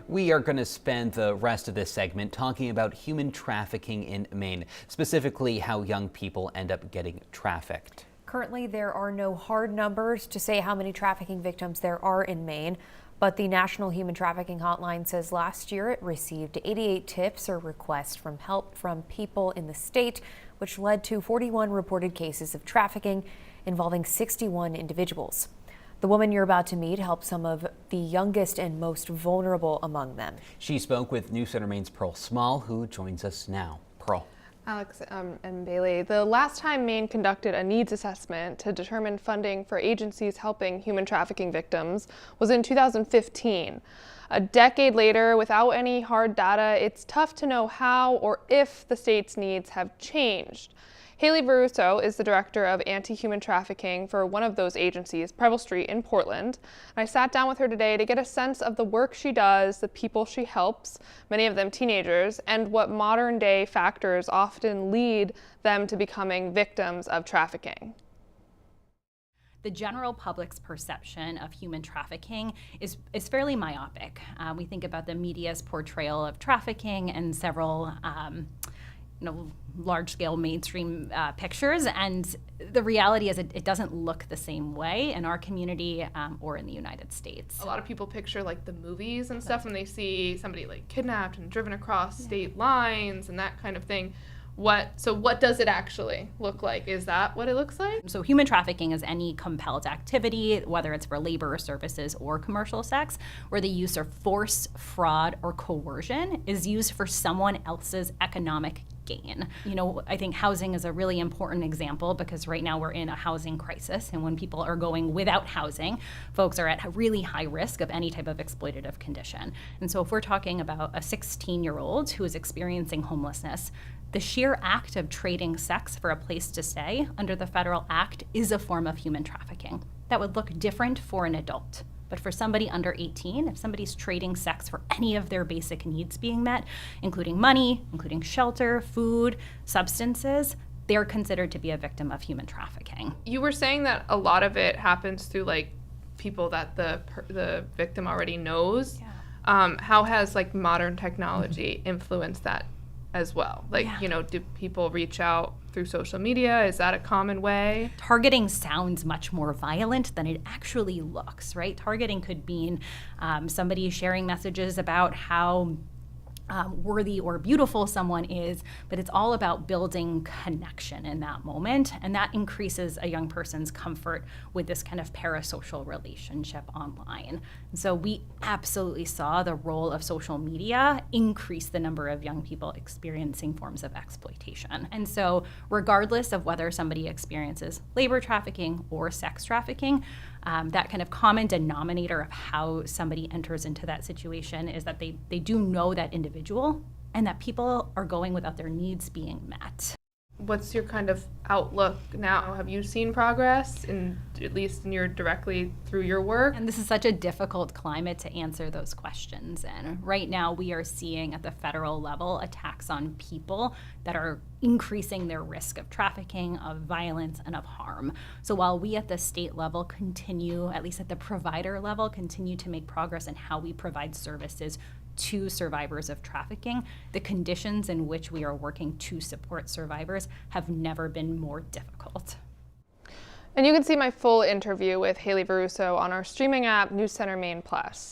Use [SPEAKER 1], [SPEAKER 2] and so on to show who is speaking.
[SPEAKER 1] We are going to spend the rest of this segment talking about human trafficking in Maine, specifically how young people end up getting trafficked.
[SPEAKER 2] Currently, there are no hard numbers to say how many trafficking victims there are in Maine, but the National Human Trafficking Hotline says last year it received 88 tips or requests from help from people in the state, which led to 41 reported cases of trafficking involving 61 individuals. The woman you're about to meet helped some of the youngest and most vulnerable among them. She spoke with News Center Maine's Pearl Small, who joins us now. Pearl.
[SPEAKER 3] Alex and Bailey, the last time Maine conducted a needs assessment to determine funding for agencies helping human trafficking victims was in 2015. A decade later, without any hard data, it's tough to know how or if the state's needs have changed. Hailey Virusso is the director of anti-human trafficking for one of those agencies, Preble Street in Portland. And I sat down with her today to get a sense of the work she does, the people she helps, many of them teenagers, and what modern day factors often lead them to becoming victims of trafficking.
[SPEAKER 4] The general public's perception of human trafficking is fairly myopic. We think about the media's portrayal of trafficking and several large-scale mainstream pictures, and the reality is it doesn't look the same way in our community or in the United States.
[SPEAKER 3] A lot of people picture like the movies and stuff when they see somebody like kidnapped and driven across state lines and that kind of thing. So what does it actually look like? Is that what it looks like?
[SPEAKER 4] So human trafficking is any compelled activity, whether it's for labor or services or commercial sex, where the use of force, fraud, or coercion is used for someone else's economic gain. I think housing is a really important example because right now we're in a housing crisis, and when people are going without housing, folks are at really high risk of any type of exploitative condition. And so if we're talking about a 16-year-old who is experiencing homelessness, the sheer act of trading sex for a place to stay under the federal act is a form of human trafficking. That would look different for an adult. But for somebody under 18, if somebody's trading sex for any of their basic needs being met, including money, including shelter, food, substances, they're considered to be a victim of human trafficking.
[SPEAKER 3] You were saying that a lot of it happens through like people that the victim already knows. Yeah. How has like modern technology influenced that as well? Do people reach out through social media? Is that a common way?
[SPEAKER 4] Targeting sounds much more violent than it actually looks, right? Targeting could mean somebody sharing messages about how worthy or beautiful someone is, but it's all about building connection in that moment, and that increases a young person's comfort with this kind of parasocial relationship online. And so we absolutely saw the role of social media increase the number of young people experiencing forms of exploitation. And so regardless of whether somebody experiences labor trafficking or sex trafficking, that kind of common denominator of how somebody enters into that situation is that they do know that individual and that people are going without their needs being met.
[SPEAKER 3] What's your kind of outlook now? Have you seen progress, at least directly through your work?
[SPEAKER 4] And this is such a difficult climate to answer those questions in. Right now, we are seeing at the federal level attacks on people that are increasing their risk of trafficking, of violence, and of harm. So while we at the state level continue, at least at the provider level, continue to make progress in how we provide services to survivors of trafficking, the conditions in which we are working to support survivors have never been more difficult.
[SPEAKER 3] And you can see my full interview with Hailey Virusso on our streaming app, News Center Maine Plus.